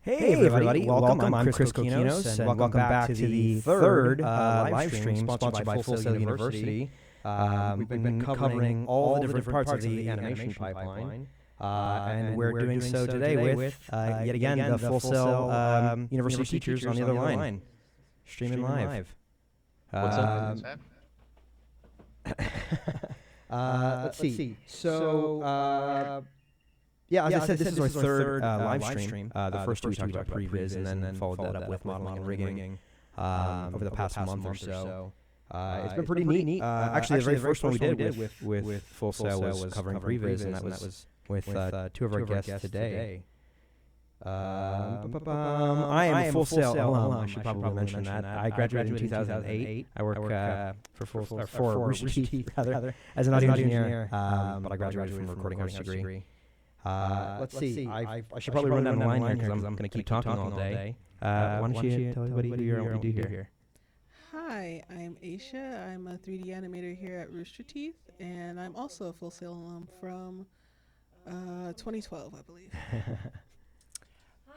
Hey everybody, welcome. I'm Chris Kokinos, and welcome back to the third live stream sponsored by Full Sail University. We've been covering all the different parts of the animation pipeline, and we're doing so today with, yet again, the Full Sail University teachers on the other line, streaming live. What's up? Let's see. Yeah, as I said, this is our third live stream. The first two we talked about previs, and then followed that up with modeling and rigging over the past month or so. It's been pretty neat. Actually, the very first one we did with Full Sail was covering previs, and that was with two of our guests today. I am a Full Sail alum. I should probably mention that. I graduated in 2008. I work for Rooster Teeth rather as an audio engineer, but I graduated from a recording arts degree. Let's see. I should probably run down the line here because I'm going to keep talking all day. Why don't you tell everybody who you are and what you do here? Hi, I'm Aisha. I'm a 3D animator here at Rooster Teeth, and I'm also a Full Sail alum from 2012, I believe.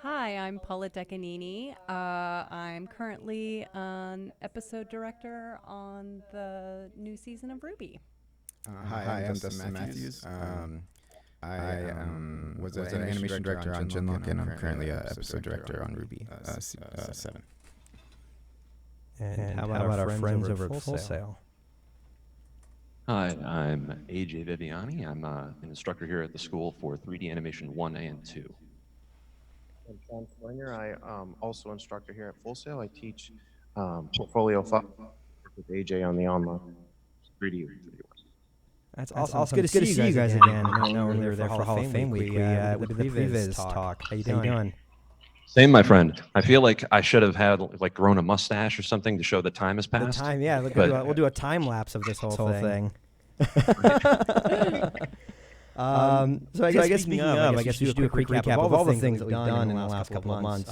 Hi, I'm Paula Decanini. I'm currently an episode director on the new season of RWBY. Hi, I'm Dustin Matthews. I was an animation director on Genlock, and I'm currently an episode director on RWBY 7. And how about our friends over at Full Sail? Hi, I'm AJ Viviani. I'm an instructor here at the school for 3D animation 1A and 2. I'm Sean Slinger. I'm also instructor here at Full Sail. I teach Portfolio 5 with AJ on the online 3D. That's awesome. It's good to see you guys again. I know we were there for Hall of Fame week. We did the previs talk. How you doing? Same, my friend. I feel like I should have had grown a mustache or something to show the time has passed. The time, yeah. We'll do a time lapse of this whole thing. So I guess speaking of, I guess we should do a quick recap of all the things that we've done in the last couple of months.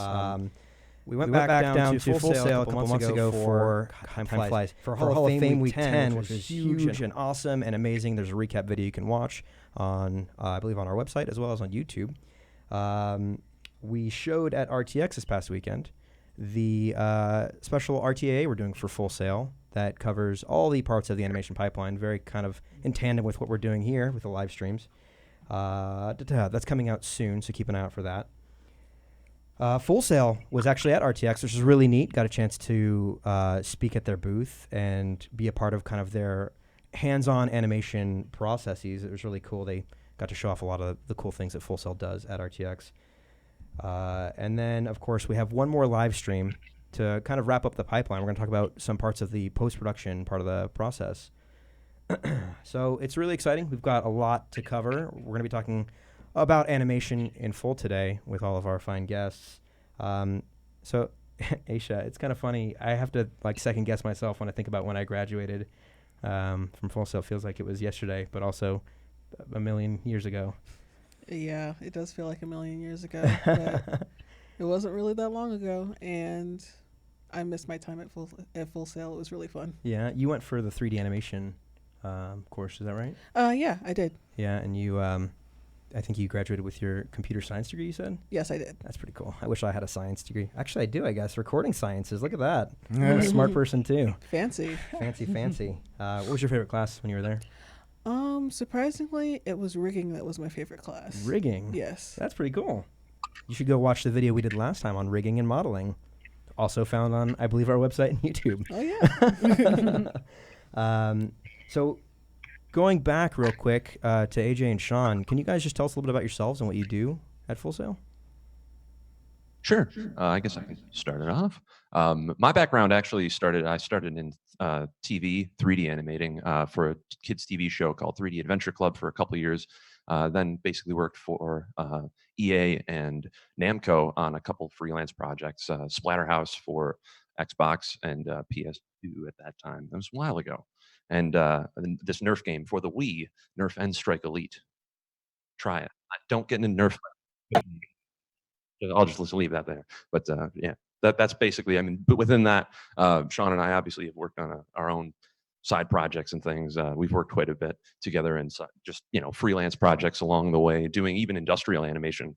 We went back down to Full Sail a couple months ago for time flies for Hall of Fame Week 10, which was huge and awesome and amazing. There's a recap video you can watch on, I believe, on our website as well as on YouTube. We showed at RTX this past weekend the special RTAA we're doing for Full Sail that covers all the parts of the animation pipeline, very kind of in tandem with what we're doing here with the live streams. That's coming out soon, so keep an eye out for that. Full Sail was actually at RTX, which is really neat. Got a chance to speak at their booth and be a part of kind of their hands-on animation processes. It was really cool. They got to show off a lot of the cool things that Full Sail does at RTX. And then, of course, we have one more live stream to kind of wrap up the pipeline. We're going to talk about some parts of the post-production part of the process. So it's really exciting. We've got a lot to cover. We're going to be talking about animation in full today with all of our fine guests. So, Aisha, it's kind of funny. I have to second guess myself when I think about when I graduated from Full Sail. Feels like it was yesterday, but also a million years ago. Yeah, it does feel like a million years ago, but it wasn't really that long ago, and I missed my time at Full Sail. It was really fun. Yeah, you went for the 3D animation course, is that right? Yeah, I did. Yeah, and you, I think you graduated with your computer science degree, you said? Yes, I did. That's pretty cool. I wish I had a science degree. Actually, I do, I guess. Recording sciences. Look at that. I'm a smart person, too. Fancy. Fancy. What was your favorite class when you were there? Surprisingly, it was rigging that was my favorite class. Rigging? Yes. That's pretty cool. You should go watch the video we did last time on rigging and modeling. Also found on, I believe, our website and YouTube. Oh, yeah. So going back real quick to AJ and Sean, can you guys just tell us a little bit about yourselves and what you do at Full Sail? Sure. I guess I can start it off. My background actually I started in TV, 3D animating for a kids' TV show called 3D Adventure Club for a couple of years. Then basically worked for EA and Namco on a couple freelance projects, Splatterhouse for Xbox and PS2 at that time. That was a while ago. And this Nerf game for the Wii, Nerf N Strike Elite. Try it. Don't get into Nerf. I'll just leave that there. But yeah, that's basically, but within that, Sean and I obviously have worked on our own side projects and things. We've worked quite a bit together and just, freelance projects along the way, doing even industrial animation.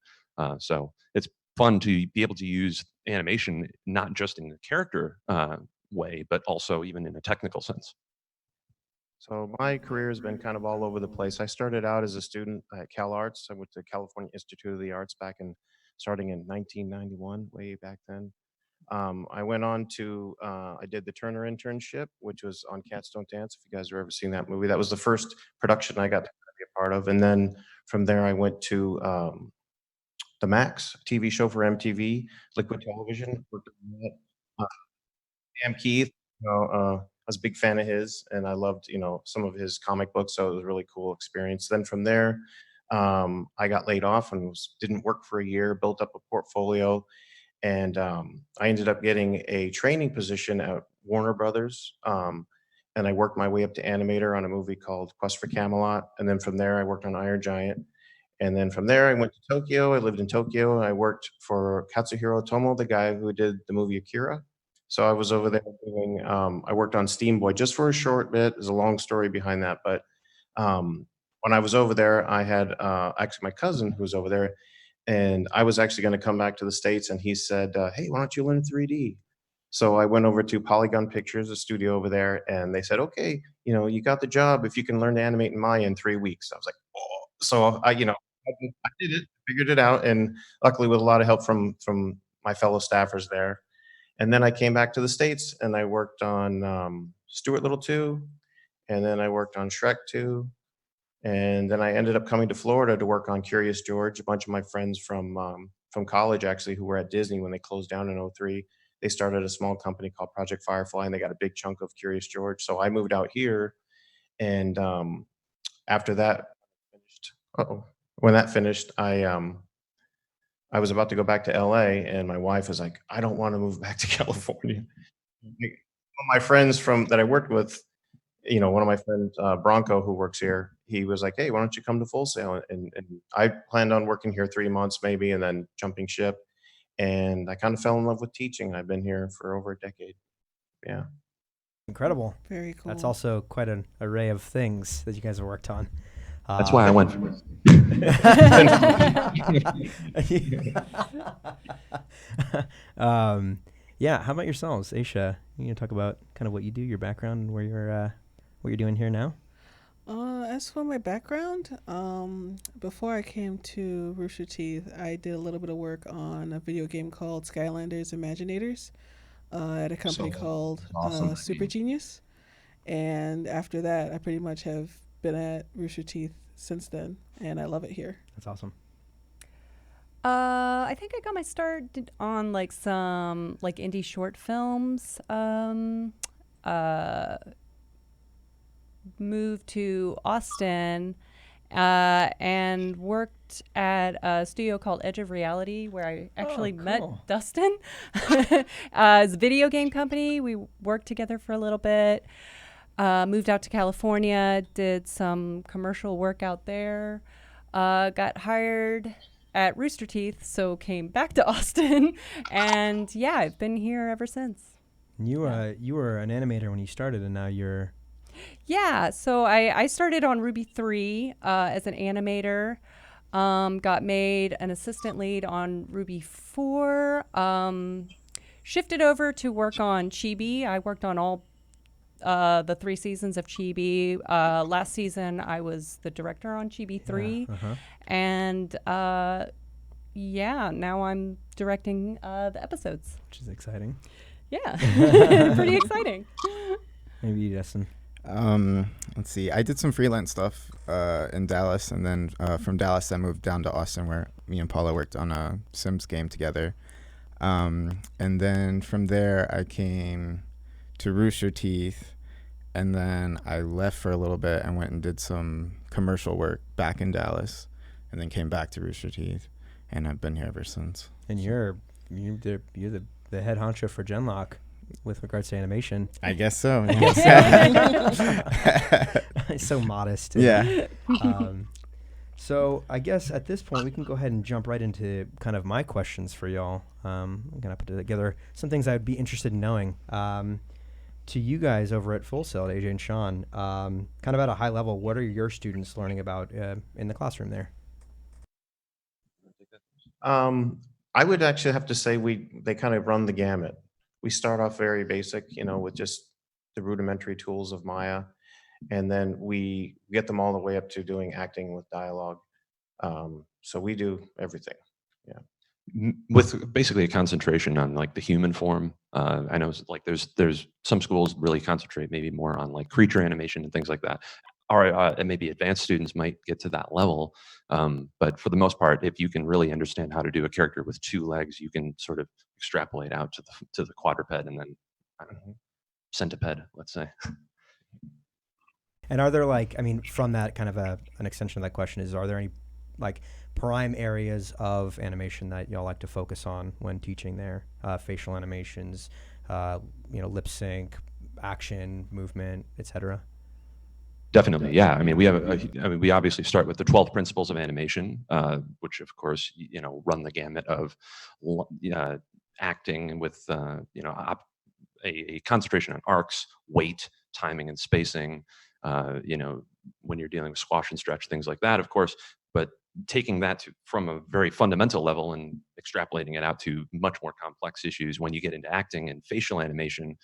So it's fun to be able to use animation not just in the character way, but also even in a technical sense. So my career has been kind of all over the place. I started out as a student at Cal Arts. I went to California Institute of the Arts starting in 1991, way back then. I went on to, I did the Turner internship, which was on Cats Don't Dance. If you guys have ever seen that movie, that was the first production I got to be a part of. And then from there, I went to the Max TV show for MTV, Liquid Television. Worked on that. Sam Keith, I was a big fan of his, and I loved, some of his comic books, so it was a really cool experience. Then from there, I got laid off and didn't work for a year, built up a portfolio, and I ended up getting a training position at Warner Brothers. And I worked my way up to animator on a movie called Quest for Camelot, and then from there, I worked on Iron Giant. And then from there, I went to Tokyo. I lived in Tokyo. I worked for Katsuhiro Otomo, the guy who did the movie Akira. So I was over there doing, I worked on Steam Boy just for a short bit. There's a long story behind that. But when I was over there, I had actually my cousin who was over there, and I was actually going to come back to the States. And he said, hey, why don't you learn 3D? So I went over to Polygon Pictures, a studio over there, and they said, okay, you got the job if you can learn to animate in Maya in 3 weeks. I was like, oh. So I did it, figured it out, and luckily with a lot of help from my fellow staffers there. And then I came back to the States and I worked on Stuart Little 2, and then I worked on Shrek 2, and then I ended up coming to Florida to work on Curious George. A bunch of my friends from college actually, who were at Disney when they closed down in '03, they started a small company called Project Firefly, and they got a big chunk of Curious George. So I moved out here, and after that, when that finished, I was about to go back to LA, and my wife was like, I don't want to move back to California. One of my friends that I worked with, one of my friends, Bronco, who works here, he was like, hey, why don't you come to Full Sail? And I planned on working here 3 months maybe, and then jumping ship. And I kind of fell in love with teaching. I've been here for over a decade. Yeah. Incredible. Very cool. That's also quite an array of things that you guys have worked on. That's why I went for this. Yeah. How about yourselves, Aisha? You gonna talk about kind of what you do, your background, and what you're doing here now? As for my background, before I came to Rooster Teeth, I did a little bit of work on a video game called Skylanders Imaginators at a company called Super Genius. And after that, I pretty much have been at Rooster Teeth since then, and I love it here. That's awesome. I think I got my start on some indie short films. Moved to Austin and worked at a studio called Edge of Reality, where I actually met Dustin. It's a video game company. We worked together for a little bit. Moved out to California, did some commercial work out there, got hired at Rooster Teeth, so came back to Austin, and yeah, I've been here ever since. You were an animator when you started, and now you're... Yeah, so I started on Ruby 3 as an animator, got made an assistant lead on Ruby 4, shifted over to work on Chibi. I worked on all the 3 seasons of Chibi. Last season, I was the director on Chibi 3. And now I'm directing the episodes. Which is exciting. Yeah, pretty exciting. Maybe you, Justin. Let's see. I did some freelance stuff in Dallas, and then from Dallas, I moved down to Austin, where me and Paula worked on a Sims game together. And then from there, I came to Rooster Teeth, and then I left for a little bit and went and did some commercial work back in Dallas, and then came back to Rooster Teeth, and I've been here ever since. And you're the head honcho for Genlock with regards to animation. I guess so. So modest. Yeah. So I guess at this point we can go ahead and jump right into kind of my questions for y'all. I'm gonna put together some things I would be interested in knowing. To you guys over at Full Sail, AJ and Sean, kind of at a high level, what are your students learning about in the classroom there? I would actually have to say they kind of run the gamut. We start off very basic, with just the rudimentary tools of Maya, and then we get them all the way up to doing acting with dialogue. So we do everything. Yeah. With basically a concentration on like the human form. I know like there's some schools really concentrate maybe more on like creature animation and things like that. Or and maybe advanced students might get to that level. But for the most part, if you can really understand how to do a character with 2 legs, you can sort of extrapolate out to the quadruped and then, I don't know, centipede, let's say. And are there like, I mean, from that kind of an extension of that question is, are there any like prime areas of animation that y'all like to focus on when teaching there? Facial animations, lip sync, action, movement, etc. Definitely, yeah. I mean, we obviously start with the 12 principles of animation, which of course, run the gamut of acting with, a concentration on arcs, weight, timing, and spacing. When you're dealing with squash and stretch, things like that, of course. But taking that from a very fundamental level and extrapolating it out to much more complex issues when you get into acting and facial animation,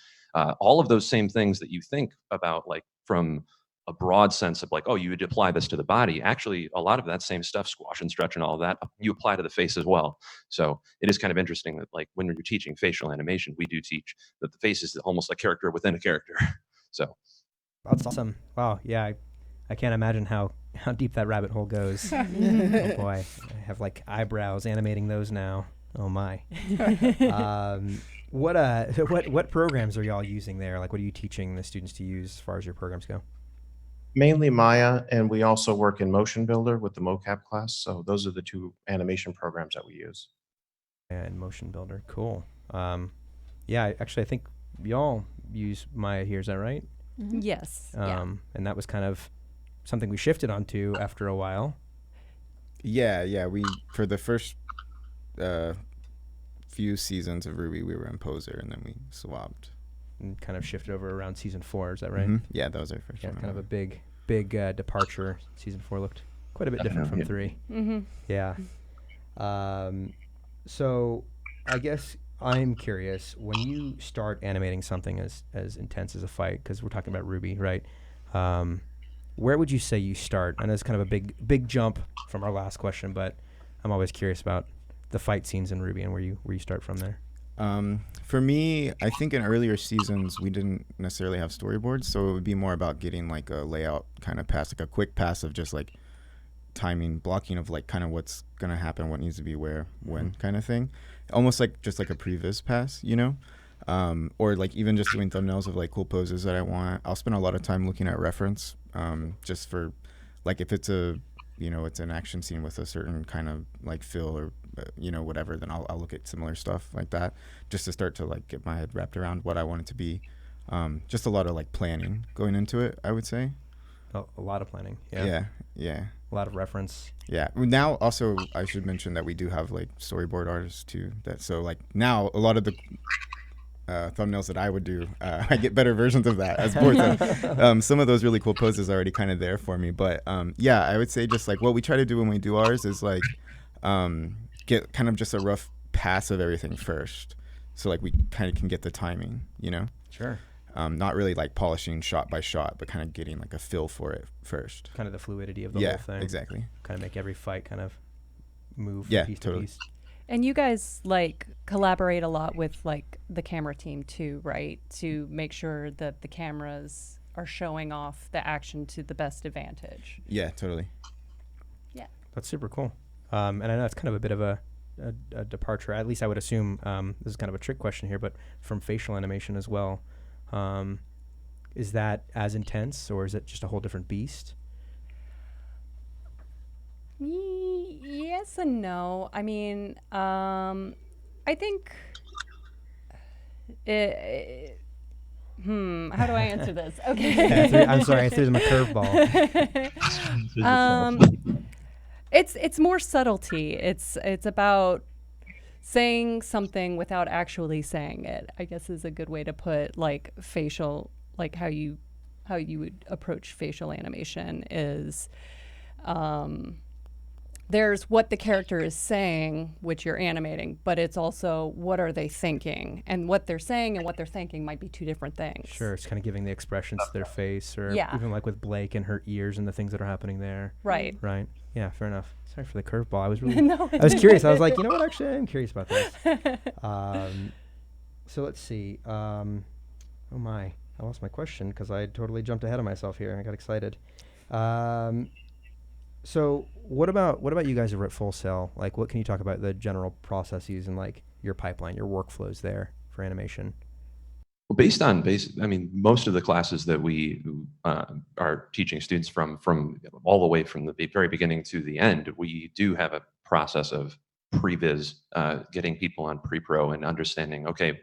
all of those same things that you think about, like from a broad sense of like, oh, you would apply this to the body. Actually, a lot of that same stuff, squash and stretch and all of that, you apply to the face as well. So it is kind of interesting that like when you're teaching facial animation, we do teach that the face is almost a character within a character. So that's awesome. Wow. Yeah. I can't imagine how deep that rabbit hole goes. Oh boy. I have like eyebrows animating those now. Oh my. What programs are y'all using there? Like what are you teaching the students to use as far as your programs go? Mainly Maya, and we also work in Motion Builder with the mocap class. So those are the 2 animation programs that we use. And Motion Builder. Cool. Yeah, actually I think y'all use Maya here, is that right? Mm-hmm. Yes. And that was kind of something we shifted onto after a while. Yeah. We for the first few seasons of Ruby, we were in Poser, and then we swapped. And kind of shifted over around season 4, is that right? Mm-hmm. Yeah, that was our first one. Kind of a big departure. Season 4 looked quite a bit different from 3. Mm-hmm. Yeah. So I guess I'm curious, when you start animating something as intense as a fight, because we're talking about Ruby, right? Where would you say you start? I know it's kind of a big jump from our last question, but I'm always curious about the fight scenes in Ruby and where you start from there. For me, I think in earlier seasons we didn't necessarily have storyboards, so it would be more about getting like a layout kind of pass, like a quick pass of just like timing, blocking of like kind of what's gonna happen, what needs to be where, when, kind of thing. Almost like just like a previs pass, or like even just doing thumbnails of like cool poses that I want. I'll spend a lot of time looking at reference, just for like if it's it's an action scene with a certain kind of like feel or whatever, then I'll look at similar stuff like that just to start to like get my head wrapped around what I want it to be. Just a lot of like planning going into it, I would say. A lot of planning. Yeah. A lot of reference. Yeah. Now also I should mention that we do have like storyboard artists too. So like now a lot of the thumbnails that I would do, I get better versions of that as boards. Some of those really cool poses are already kind of there for me. But yeah, I would say just like what we try to do when we do ours is like get kind of just a rough pass of everything first. So like we kind of can get the timing, Sure. Not really like polishing shot by shot, but kind of getting like a feel for it first. Kind of the fluidity of the whole thing. Yeah, exactly. Kind of make every fight kind of move from piece totally. to piece. And you guys like collaborate a lot with like the camera team too, right? To make sure that the cameras are showing off the action to the best advantage. Yeah, totally. Yeah. That's super cool. And I know it's kind of a bit of a departure. At least I would assume this is kind of a trick question here, but from facial animation as well. Is that as intense, or is it just a whole different beast? Yes and no. I mean, I think how do I answer this? Okay. I'm sorry, I threw them a curveball. It's more subtlety. It's about saying something without actually saying it, I guess is a good way to put like facial, like how you would approach facial animation is there's what the character is saying, which you're animating, but it's also what are they thinking, and what they're saying and what they're thinking might be two different things. Sure, it's kind of giving the expressions to their face, or Yeah. even like with Blake and her ears and the things that are happening there. Right. Right. Yeah, fair enough. Sorry for the curveball. I was really, No, I was curious. I was like, you know what? Actually, I am curious about this. So let's see. Oh my, I lost my question because I totally jumped ahead of myself here. I got excited. So what about you guys over at Full Sail? Like, what can you talk about the general processes and like your pipeline, your workflows there for animation? Well, I mean, most of the classes that we are teaching students from all the way from the very beginning to the end, we do have a process of previs, getting people on pre-pro and understanding, okay,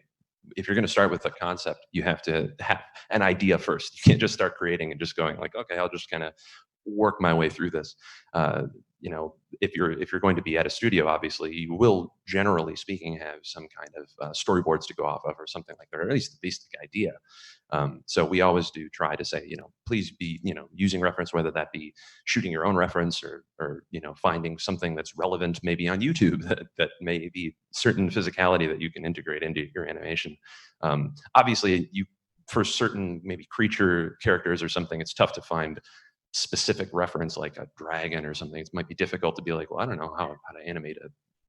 if you're going to start with a concept, you have to have an idea first. You can't just start creating and just going like, okay, I'll just kind of work my way through this. You know, if you're going to be at a studio, obviously you will, generally speaking, have some kind of storyboards to go off of or something like that, or at least the basic idea. So we always do try to say, you know, please be, you know, using reference, whether that be shooting your own reference or you know, finding something that's relevant maybe on YouTube that may be certain physicality that you can integrate into your animation. Obviously, for certain maybe creature characters or something, it's tough to find specific reference like a dragon or something. It might be difficult to be like, well, I don't know how to animate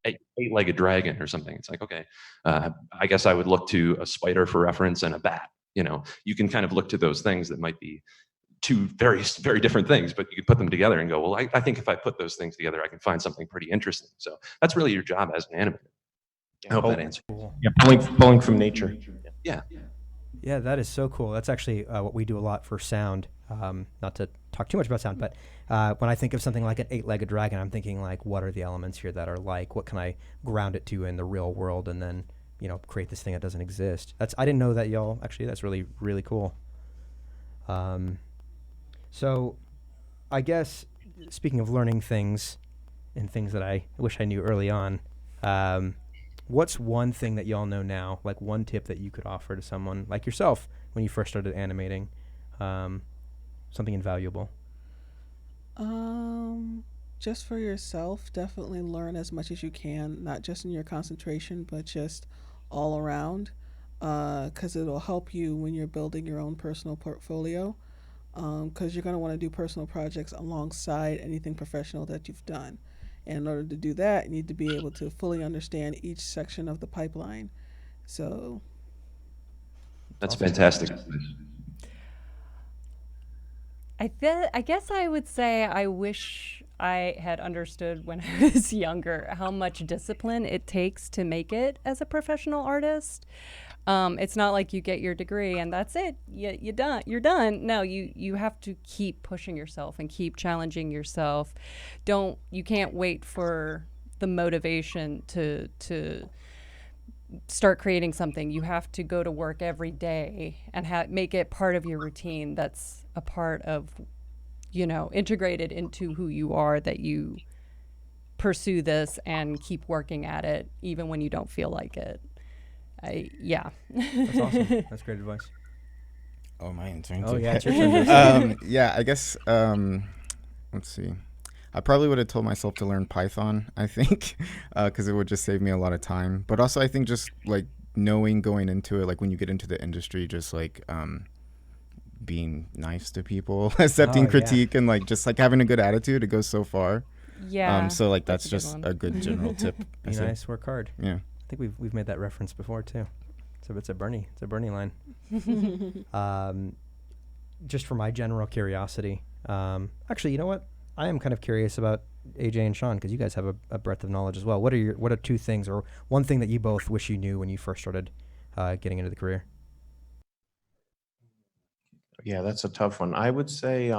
a eight-legged dragon or something. It's like, okay, I guess I would look to a spider for reference and a bat. You know, you can kind of look to those things that might be two very, very different things, but you can put them together and go, well, I think if I put those things together, I can find something pretty interesting. So that's really your job as an animator. I hope that answers. Yeah, pulling from nature. Yeah. Yeah, that is so cool. That's actually what we do a lot for sound. Not to talk too much about sound, but when I think of something like an eight-legged dragon, I'm thinking like, what are the elements here that are like, what can I ground it to in the real world, and then, you know, create this thing that doesn't exist. I didn't know that, y'all. Actually, that's really, really cool. So I guess, speaking of learning things and things that I wish I knew early on, what's one thing that y'all know now, like one tip that you could offer to someone like yourself when you first started animating, something invaluable? Just for yourself, definitely learn as much as you can, not just in your concentration, but just all around, because it'll help you when you're building your own personal portfolio, because you're going to want to do personal projects alongside anything professional that you've done. And in order to do that, you need to be able to fully understand each section of the pipeline. So That's fantastic. I guess I would say I wish I had understood when I was younger how much discipline it takes to make it as a professional artist. It's not like you get your degree and that's it. You're done. No, you have to keep pushing yourself and keep challenging yourself. You can't wait for the motivation to start creating something. You have to go to work every day and make it part of your routine. That's a part of, you know, integrated into who you are, that you pursue this and keep working at it even when you don't feel like it. Yeah. That's awesome. That's great advice. Oh, my turn. Oh, yeah, it's your turn. Yeah, I guess, let's see. I probably would have told myself to learn Python, I think, because it would just save me a lot of time. But also, I think just like knowing going into it, like when you get into the industry, just like being nice to people, accepting critique, and like just like having a good attitude, it goes so far. Yeah. So like that's just a good general tip. Be nice, work hard. Yeah. I think we've made that reference before too. So it's a Bernie line. Just for my general curiosity, actually, you know what? I am kind of curious about AJ and Sean, because you guys have a breadth of knowledge as well. What are two things or one thing that you both wish you knew when you first started getting into the career? Yeah, that's a tough one. I would say,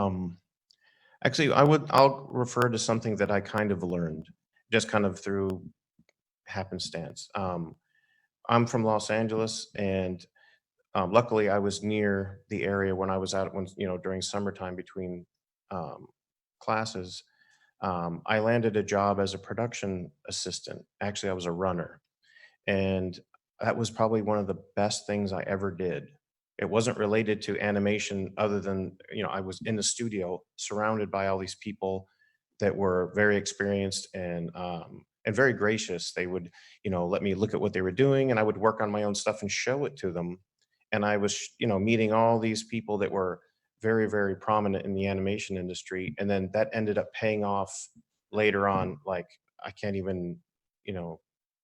actually, I'll refer to something that I kind of learned just kind of through happenstance. I'm from Los Angeles, and luckily I was near the area when I was out during summertime between classes. I landed a job as a production assistant. Actually, I was a runner, and that was probably one of the best things I ever did. It wasn't related to animation other than, I was in the studio surrounded by all these people that were very experienced and very gracious. They would, let me look at what they were doing, and I would work on my own stuff and show it to them. And I was, meeting all these people that were very, very prominent in the animation industry, and then that ended up paying off later on. Like I can't even,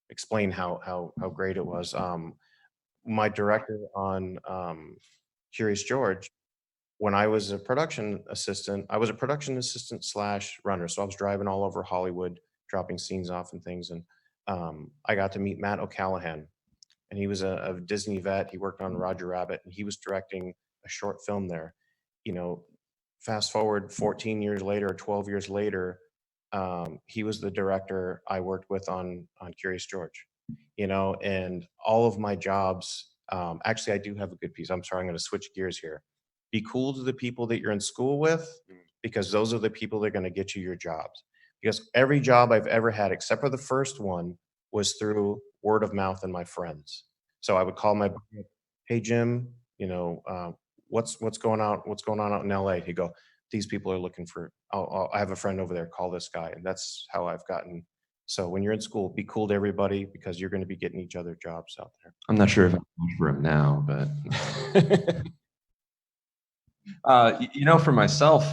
explain how great it was. My director on Curious George, when I was a production assistant, I was a production assistant slash runner. So I was driving all over Hollywood, dropping scenes off and things. And I got to meet Matt O'Callahan, and he was a Disney vet. He worked on Roger Rabbit, and he was directing a short film there. You know, fast forward 14 years later or 12 years later, he was the director I worked with on Curious George. And all of my jobs. Actually, I do have a good piece. I'm sorry, I'm going to switch gears here. Be cool to the people that you're in school with, because those are the people that are going to get you your jobs. Because every job I've ever had, except for the first one, was through word of mouth and my friends. So I would call my buddy up, hey Jim, what's going on? What's going on out in LA? He'd go, these people are looking for. I have a friend over there. Call this guy, and that's how I've gotten. So when you're in school, be cool to everybody, because you're going to be getting each other jobs out there. I'm not sure if I can for him now, but for myself,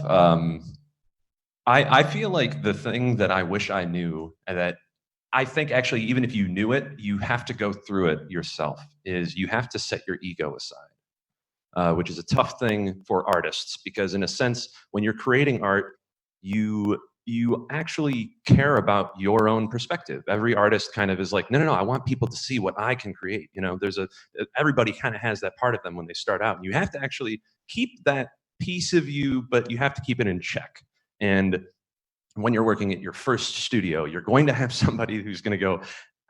I feel like the thing that I wish I knew, and that I think actually even if you knew it, you have to go through it yourself, is you have to set your ego aside, which is a tough thing for artists, because in a sense, when you're creating art, you actually care about your own perspective. Every artist kind of is like, no, I want people to see what I can create. Everybody kind of has that part of them when they start out. And you have to actually keep that piece of you, but you have to keep it in check. And when you're working at your first studio, you're going to have somebody who's going to go,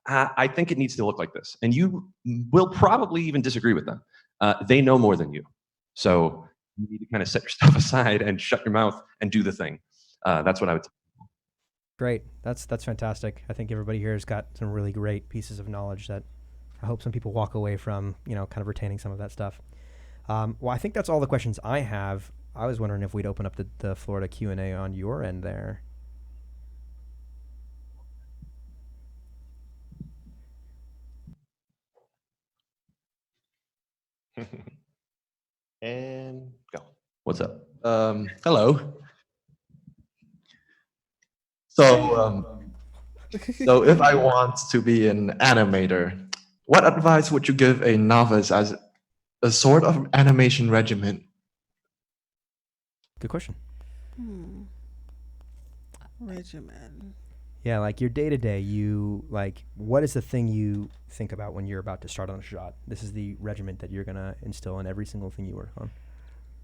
I think it needs to look like this. And you will probably even disagree with them. They know more than you. So you need to kind of set your stuff aside and shut your mouth and do the thing. That's what I would say. Great. That's fantastic. I think everybody here has got some really great pieces of knowledge that I hope some people walk away from, kind of retaining some of that stuff. Well, I think that's all the questions I have. I was wondering if we'd open up the floor to Q&A on your end there. And go. What's up? Hello. So if I want to be an animator, what advice would you give a novice as a sort of animation regimen? Good question. Regimen. Yeah, like your day-to-day, what is the thing you think about when you're about to start on a shot? This is the regiment that you're going to instill in every single thing you work on.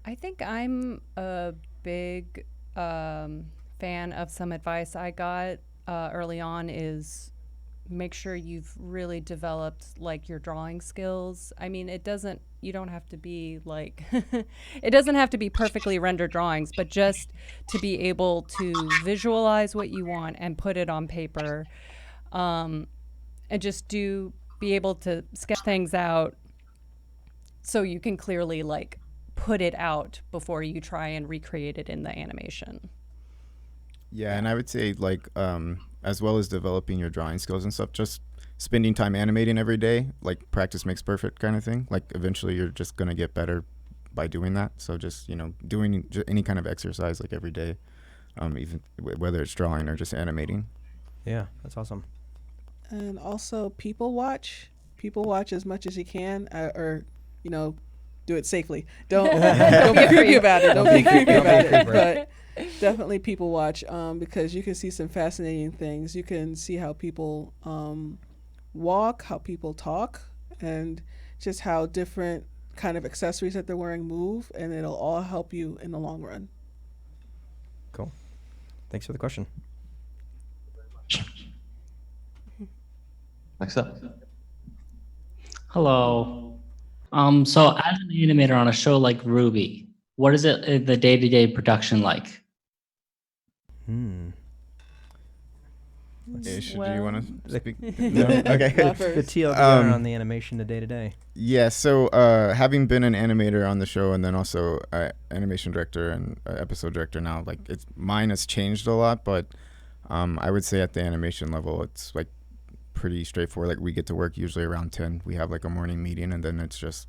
I think I'm a big fan of some advice I got early on is make sure you've really developed like your drawing skills. I mean, you don't have to be like, it doesn't have to be perfectly rendered drawings, but just to be able to visualize what you want and put it on paper, and just be able to sketch things out so you can clearly like put it out before you try and recreate it in the animation. Yeah, and I would say as well as developing your drawing skills and stuff, just spending time animating every day, like practice makes perfect kind of thing. Like eventually you're just going to get better by doing that. So just, doing any kind of exercise like every day, even whether it's drawing or just animating. Yeah, that's awesome. And also people watch as much as you can, or do it safely. Don't be creepy about it. Don't be creepy about it. But definitely people watch, because you can see some fascinating things. You can see how people walk, how people talk, and just how different kind of accessories that they're wearing move, and it'll all help you in the long run. Cool. Thanks for the question. Next up. Hello. So as an animator on a show like Ruby, what is the day-to-day production like? Ish, do you want to speak? No? Okay. The TLDR on the animation, the day-to-day. Yeah, so having been an animator on the show and then also animation director and episode director now, like mine has changed a lot, but I would say at the animation level, it's like pretty straightforward. Like we get to work usually around 10. We have like a morning meeting, and then it's just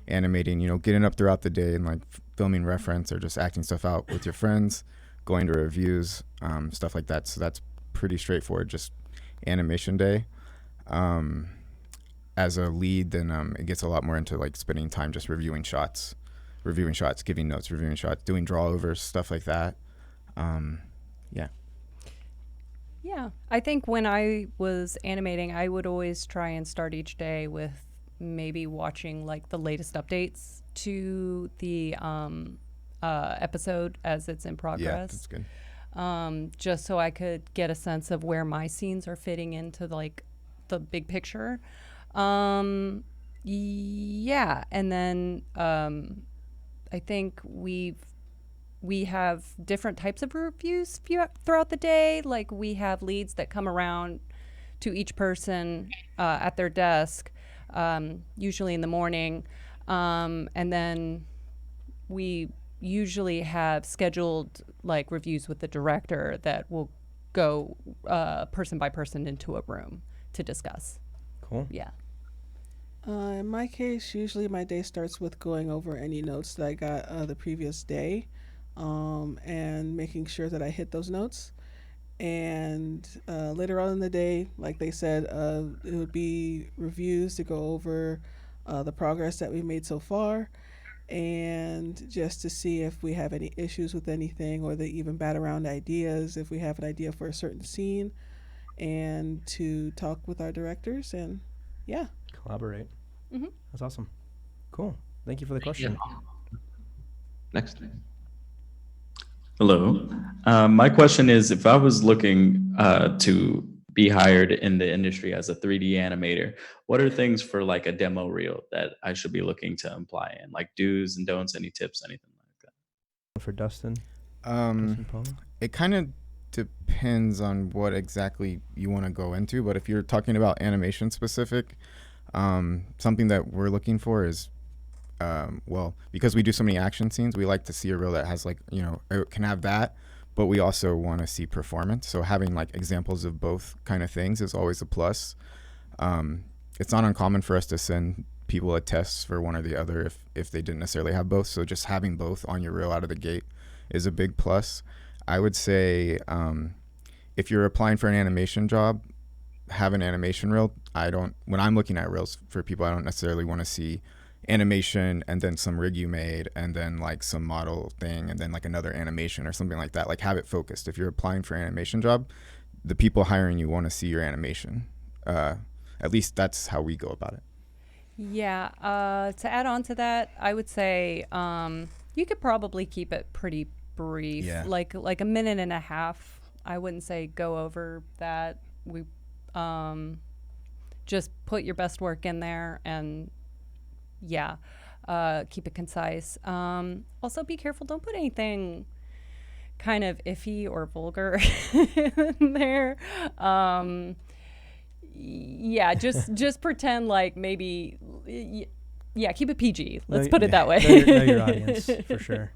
animating, getting up throughout the day and like filming reference or just acting stuff out with your friends, going to reviews, stuff like that. So that's pretty straightforward, just animation day. As a lead, then it gets a lot more into like spending time just reviewing shots, giving notes, reviewing shots, doing draw-overs, stuff like that. Yeah. Yeah, I think when I was animating, I would always try and start each day with maybe watching like the latest updates to the episode as it's in progress. Yeah, that's good. Just so I could get a sense of where my scenes are fitting into like the big picture. Yeah, and then I think we have different types of reviews throughout the day. Like we have leads that come around to each person at their desk, usually in the morning, and then we usually have scheduled like reviews with the director that will go person by person into a room to discuss. Cool. Yeah. In my case, usually my day starts with going over any notes that I got the previous day, and making sure that I hit those notes. And later on in the day, like they said, it would be reviews to go over the progress that we made so far, and just to see if we have any issues with anything, or they even bat around ideas if we have an idea for a certain scene, and to talk with our directors and yeah. Collaborate. Mm-hmm. That's awesome. Cool. Thank you for the question. Next. Hello. My question is, if I was looking to be hired in the industry as a 3D animator, what are things for like a demo reel that I should be looking to imply in? Like do's and don'ts, any tips, anything like that? For Dustin? It kind of depends on what exactly you want to go into, but if you're talking about animation specific, something that we're looking for is well, because we do so many action scenes, we like to see a reel that has like, it can have that, but we also want to see performance. So having like examples of both kind of things is always a plus. It's not uncommon for us to send people a test for one or the other if they didn't necessarily have both. So just having both on your reel out of the gate is a big plus. I would say if you're applying for an animation job, have an animation reel. When I'm looking at reels for people, I don't necessarily want to see animation and then some rig you made and then like some model thing and then like another animation or something like that. Like have it focused. If you're applying for an animation job, the people hiring you want to see your animation. At least that's how we go about it. Yeah. To add on to that, I would say you could probably keep it pretty brief, like a minute and a half. I wouldn't say go over that. We just put your best work in there and keep it concise. Also be careful, don't put anything kind of iffy or vulgar in there. Just pretend like maybe keep it PG. Let's put it that way. Know your audience for sure.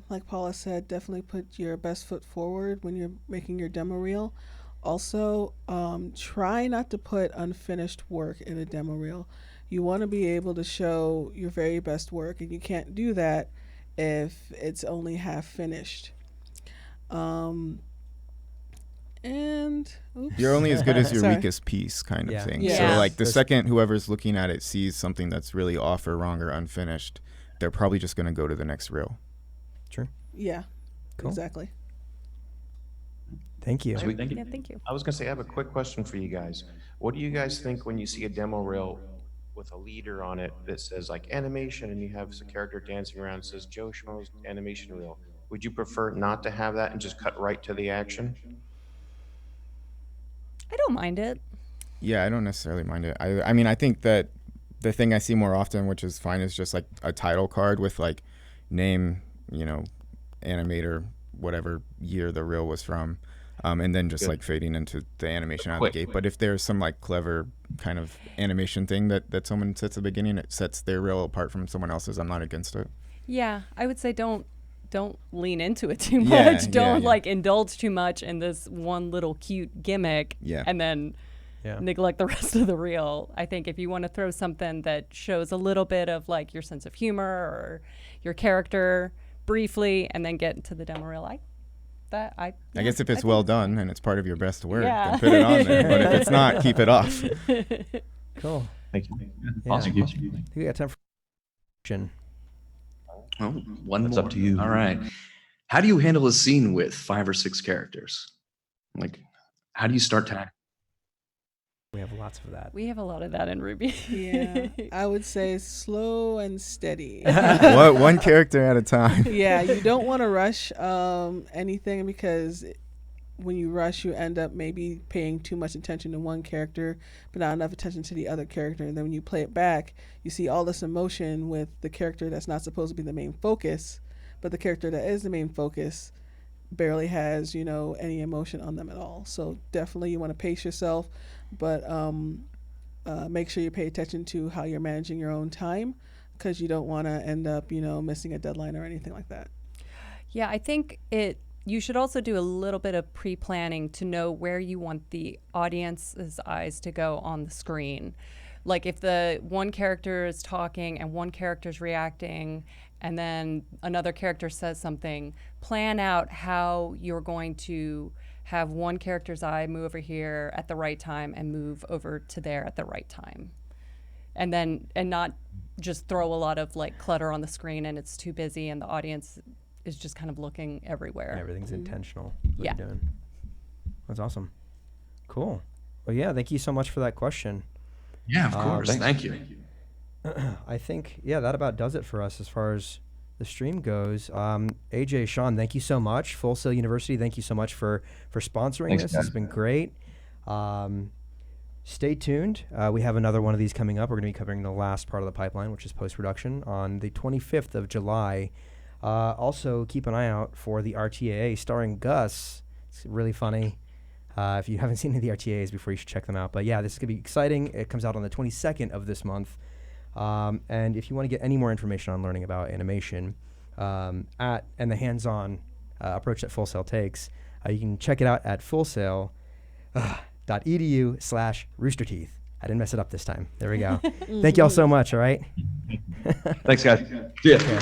Like Paula said, definitely put your best foot forward when you're making your demo reel. Also, try not to put unfinished work in a demo reel. You want to be able to show your very best work, and you can't do that if it's only half finished. And oops. You're only as good as your weakest piece kind of thing. Yeah. So like the second whoever's looking at it sees something that's really off or wrong or unfinished, they're probably just going to go to the next reel. True. Yeah, cool. Exactly. Thank you. Sweet. Yeah, thank you. I was going to say, I have a quick question for you guys. What do you guys think when you see a demo reel with a leader on it that says like animation and you have some character dancing around and says Joe Schmo's animation reel? Would you prefer not to have that and just cut right to the action? I don't mind it. Yeah, I don't necessarily mind it. I mean, I think that the thing I see more often, which is fine, is just like a title card with like name, animator, whatever year the reel was from. and then just Good. like fading into the animation out of Quick. the gate. But if there's some like clever kind of animation thing that someone sets at the beginning, it sets their reel apart from someone else's, I'm not against it. Yeah, I would say don't lean into it too Yeah, much. yeah, Don't yeah. like indulge too much in this one little cute gimmick Yeah. and then neglect the rest of the reel. I think if you want to throw something that shows a little bit of like your sense of humor or your character briefly and then get into the demo reel, I guess if it's well done and it's part of your best work, Yeah. then put it on there. But if it's not, keep it off. Cool. Thank you. Yeah. Awesome. I think we got time for question. Oh, one It's more. up to you. All right. How do you handle a scene with 5 or 6 characters? Like, how do you start to act? We have lots of that. We have a lot of that in Ruby. Yeah, I would say slow and steady. One character at a time. Yeah, you don't want to rush anything, because when you rush, you end up maybe paying too much attention to one character, but not enough attention to the other character. And then when you play it back, you see all this emotion with the character that's not supposed to be the main focus, but the character that is the main focus barely has, any emotion on them at all. So definitely you want to pace yourself, but make sure you pay attention to how you're managing your own time, because you don't want to end up, missing a deadline or anything like that. Yeah, I think you should also do a little bit of pre-planning to know where you want the audience's eyes to go on the screen. Like if the one character is talking and one character is reacting and then another character says something, plan out how you're going to have one character's eye move over here at the right time and move over to there at the right time. And not just throw a lot of like clutter on the screen and it's too busy and the audience is just kind of looking everywhere. Everything's intentional. What Yeah. you're doing. That's awesome. Cool. Well, yeah, thank you so much for that question. Yeah, of course. Thank you. I think, that about does it for us as far as the stream goes. AJ, Sean, thank you so much. Full Sail University, thank you so much for sponsoring Thanks, this. guys. It's been great. Stay tuned. We have another one of these coming up. We're going to be covering the last part of the pipeline, which is post-production, on the 25th of July. Also, keep an eye out for the RTAA starring Gus. It's really funny. If you haven't seen any of the RTAs before, you should check them out. But yeah, this is going to be exciting. It comes out on the 22nd of this month. And if you want to get any more information on learning about animation and the hands-on approach that Full Sail takes, you can check it out at fullsail.edu/roosterteeth. I didn't mess it up this time. There we go. Thank you all so much, all right? Thanks, guys. Yeah. Okay.